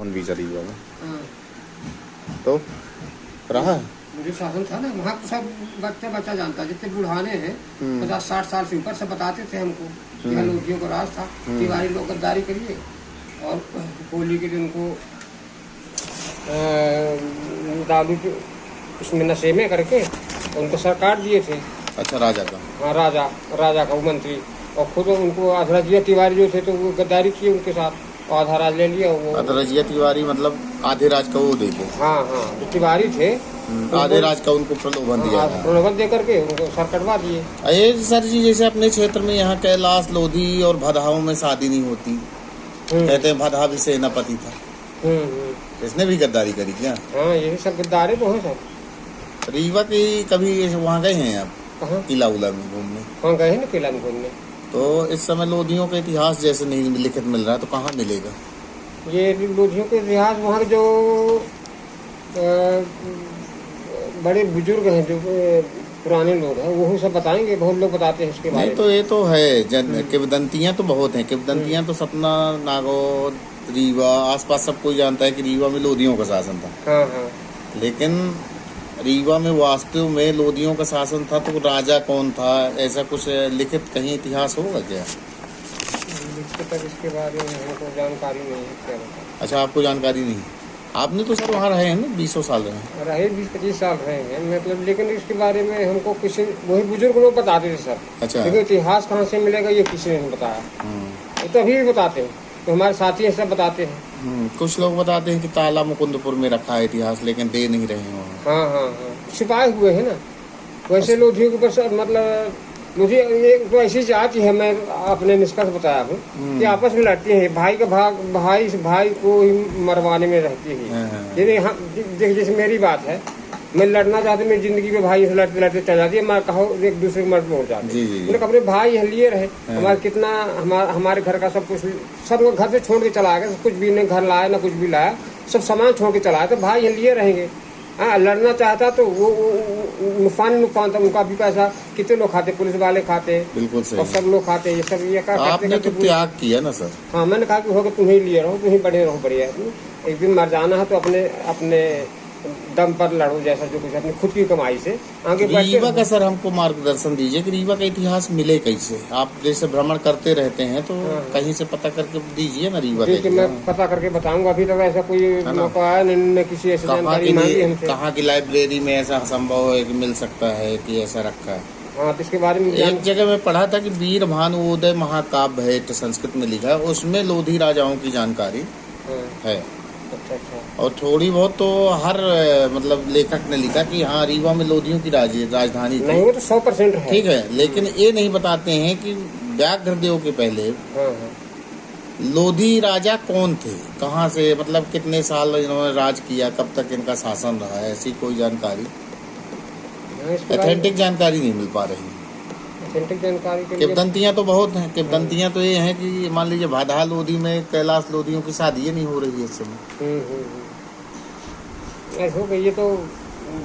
उन वीजा रीवा में हाँ। तो रहा मुझे शासन था ना, वहाँ तो सब बच्चा जानता, जितने बुढ़ाने हैं 50-60 साल से ऊपर से बताते थे हमको कि लोधियों का राज था। तिवारी लोग गद्दारी करिए और होली के दिन को दारू उसमें नशे में करके उनको सरकार दिए थे। अच्छा, राजा का? हाँ, राजा का वो मंत्री, और खुद उनको अधरजिया तिवारी जो थे तो वो गद्दारी किए उनके साथ, और आधा राज ले लिया वो। अधरजिया तिवारी मतलब आधे राज का वो देखे? हाँ हाँ, जो तिवारी थे आधे राज का उनको प्रलोभन दिया, प्रलोभन दे करके उनको सर कटवा दिए। ये सर जी जैसे अपने क्षेत्र में यहाँ कैलाश, लोधी और भदहाओं में शादी नहीं होती, कहते हैं भदहा भी सेनापति था, इसने भी गद्दारी करी क्या? हाँ, यही सब गद्दारी तो है सब। रीवा की कभी वहाँ गए हैं आप? कहाँ? किला उला में घूमने? हाँ, गए हैं ना किला में घूमने। तो इस समय लोधियों का इतिहास जैसे नहीं लिखित मिल रहा है तो कहाँ मिलेगा? ये लोधियों के इतिहास वहाँ के जो बड़े बुजुर्ग हैं, जो पुराने लोग हैं, वो सब बताएंगे। बहुत लोग बताते हैं इसके बारे में। नहीं तो ये तो है, किंवदंतियाँ तो बहुत हैं। किंवदंतियाँ तो सतना, नागौर, रीवा, आसपास सब कोई जानता है कि रीवा में लोधियों का शासन था। हाँ हाँ। लेकिन रीवा में वास्तव में लोधियों का शासन था तो राजा कौन था, ऐसा कुछ लिखित कहीं इतिहास होगा क्या? तक इसके बारे में हमको जानकारी नहीं है, क्या बताऊं। अच्छा, आपको जानकारी नहीं? आपने तो सर वहाँ रहे हैं ना, 20 साल रहे? 20-25 साल रहे हैं मतलब, लेकिन इसके बारे में हमको किसी वही बुजुर्ग लोग बताते थे सर। अच्छा। लेकिन इतिहास कहाँ से मिलेगा ये किसी ने नहीं बताया। ये तो अभी भी बताते हैं, तो हमारे साथी सब बताते हैं। कुछ लोग बताते हैं कि ताला मुकुंदपुर में रखा है इतिहास, लेकिन दे नहीं रहे हैं वहाँ। हाँ हाँ हाँ, छिपाए हुए है ना। वैसे लोधियों के ऊपर मतलब मुझे एक तो ऐसी जाति है, मैं अपने निष्कर्ष बताया हूँ कि आपस में लड़ती है। भाई का भाई को ही मरवाने में रहती है। जैसे मेरी बात है, मैं लड़ना चाहते, मेरी जिंदगी में भाई से लड़ते लड़ते चल जाती है, मैं कहो एक दूसरे को मर्द में हो जाते हैं। मैंने अपने भाई लिए रहे, हमारे कितना हमारे घर का सब कुछ, सब घर से छोड़ के चला गया, कुछ भी नहीं घर लाया ना कुछ भी लाया, सब सामान छोड़ के चला, तो भाई लिए रहेंगे। हाँ, लड़ना चाहता तो वो नुकसान था, उनका भी पैसा कितने लोग खाते, पुलिस वाले खाते, बिल्कुल सही, और सब लोग खाते। ये सब ये आपने तो त्याग किया ना सर? हाँ, मैंने कहा कि होगा तुम ही लिए रहो, तुम ही बड़े रहो, बढ़िया। एक दिन मर जाना है तो अपने दम पर लड़ो, जैसा जो कुछ अपनी खुद की कमाई से आगे बढ़ते। रीवा का सर हमको मार्गदर्शन दीजिए कि रीवा का इतिहास मिले कैसे? आप जैसे भ्रमण करते रहते हैं तो कहीं से पता करके दीजिए ना रीवा का। मैं पता करके बताऊंगा। अभी तक ऐसा कोई मौका आया नहीं, किसी ऐसी जानकारी मांगी हमसे। कहाँ की लाइब्रेरी में ऐसा संभव है कि मिल सकता है कि ऐसा रखा है? हाँ, तो इसके बारे में एक जगह मैं पढ़ा था कि वीर भानुदय महाकाव्य है, संस्कृत में लिखा है, उसमें लोधी राजाओं की जानकारी है। अच्छा। और थोड़ी बहुत तो हर मतलब लेखक ने लिखा कि हाँ, रीवा में लोधियों की राजधानी थी। नहीं, वो तो 100% है। ठीक है, लेकिन ये नहीं बताते हैं कि व्याघ्रदेव के पहले लोधी राजा कौन थे, कहाँ से, मतलब कितने साल इन्होंने राज किया, कब तक इनका शासन रहा है, ऐसी कोई जानकारी, ऑथेंटिक जानकारी नहीं मिल पा रही। जानकारी के किंवदंतियाँ तो बहुत हैं। किंवदंतियाँ तो ये हैं कि मान लीजिए भदहा लोधी में कैलाश लोधियों की शादी नहीं हो रही है इस समय। ऐसा हो गई। ये तो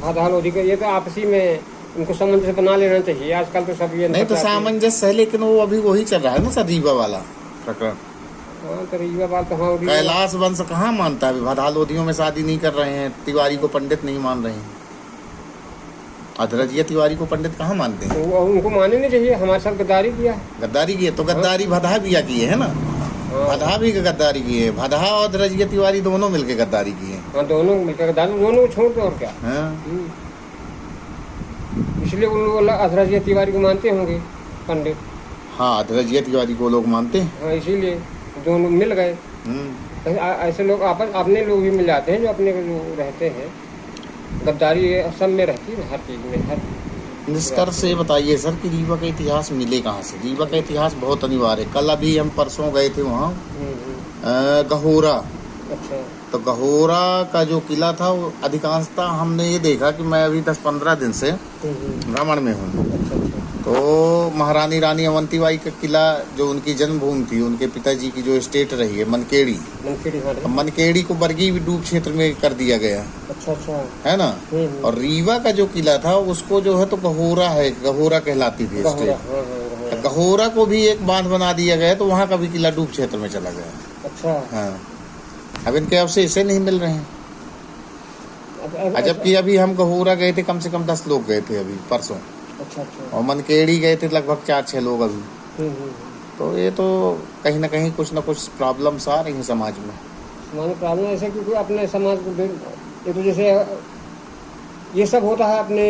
भदहा लोधी का ये तो आपसी में उनको सामंजस्य बना लेना चाहिए। आजकल तो सब ये नहीं तो सामंजस्य है, लेकिन वो अभी वही चल रहा है ना सर, रीवा वाला प्रकरण। हाँ, तो रीवा वाला तो हाँ, कैलाश वंश कहाँ मानता है? भदहा लोधियों में शादी नहीं कर रहे हैं, तिवारी को पंडित नहीं मान रहे हैं। अधरजिया तिवारी को पंडित कहाँ मानते हैं? उनको मानने नहीं चाहिए। हमारे साथ गद्दारी किया है। गद्दारी की है तो गद्दारी भदहा भी किए है ना। भदहा भी गद्दारी की है, भदहा और अधरजिया तिवारी दोनों मिलकर गद्दारी की है। हाँ, दोनों मिलकर गद्दारी, दोनों को छोड़ दो और क्या। इसलिए उन लोग अधरजिया तिवारी को मानते होंगे पंडित। हाँ, अधरजिया तिवारी को लोग मानते हैं। हाँ, इसीलिए दोनों मिल गए। ऐसे लोग आपस अपने लोग भी मिल जाते हैं, जो अपने जो रहते हैं। गद्दारी सब में रहती है, हर चीज में, हर। निष्कर्ष से बताइए सर कि रीवा का इतिहास मिले कहाँ से? रीवा का इतिहास बहुत अनिवार्य है। कल अभी हम परसों गए थे वहाँ गहोरा। अच्छा। तो गहोरा का जो किला था वो अधिकांशतः हमने ये देखा कि मैं अभी 10-15 दिन से भ्रमण में हूँ। तो महारानी रानी अवंतीबाई का किला, जो उनकी जन्मभूमि थी, उनके पिताजी की जो स्टेट रही है मनकेड़ी, मनकेड़ी को बरगी डूब क्षेत्र में कर दिया गया। अच्छा है ना। और रीवा का जो किला था उसको जो है तो गहोरा है, गहोरा कहलाती थी स्टेट। गहोरा को भी एक बांध बना दिया गया, तो वहाँ का भी किला डूब क्षेत्र में चला गया। अच्छा। हाँ, अब इनके अवशेष नहीं मिल रहे हैं। जबकि अभी हम गहूरा गए थे, कम से कम 10 लोग गए थे अभी परसों। अच्छा अच्छा। और मनकेड़ी गए थे लगभग 4-6 लोग अभी। हम्म। तो ये तो कहीं ना कहीं कुछ ना कुछ प्रॉब्लम्स आ रही हैं समाज में। हमारे प्रॉब्लम ऐसे क्योंकि अपने समाज को ये तो जैसे ये सब होता है अपने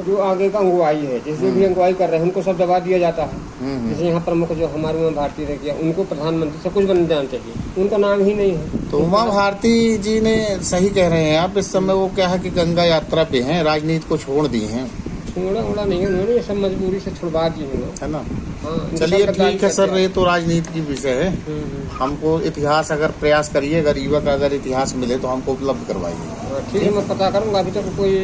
जो आगे का अगुवाई है, जैसे भी अगुवाई कर रहे हैं उनको सब दबा दिया जाता है। जैसे यहाँ प्रमुख जो हमारे उमा भारती ने किया, उनको प्रधानमंत्री सब कुछ बन जाना चाहिए, उनका नाम ही नहीं है। तो उमा भारती जी ने सही कह रहे हैं आप, इस समय वो क्या है कि गंगा यात्रा पे हैं, राजनीति को छोड़ दी हैं। छोड़ा नहीं है उन्होंने, ये सब मजबूरी से छुड़वा दी है ना। हाँ, चलिए ठीक है सर, ये तो राजनीति की विषय है। हमको इतिहास अगर प्रयास करिए, गरीबा का अगर इतिहास मिले तो हमको उपलब्ध करवाइए। ठीक है, मैं पता करूँगा। अभी तक कोई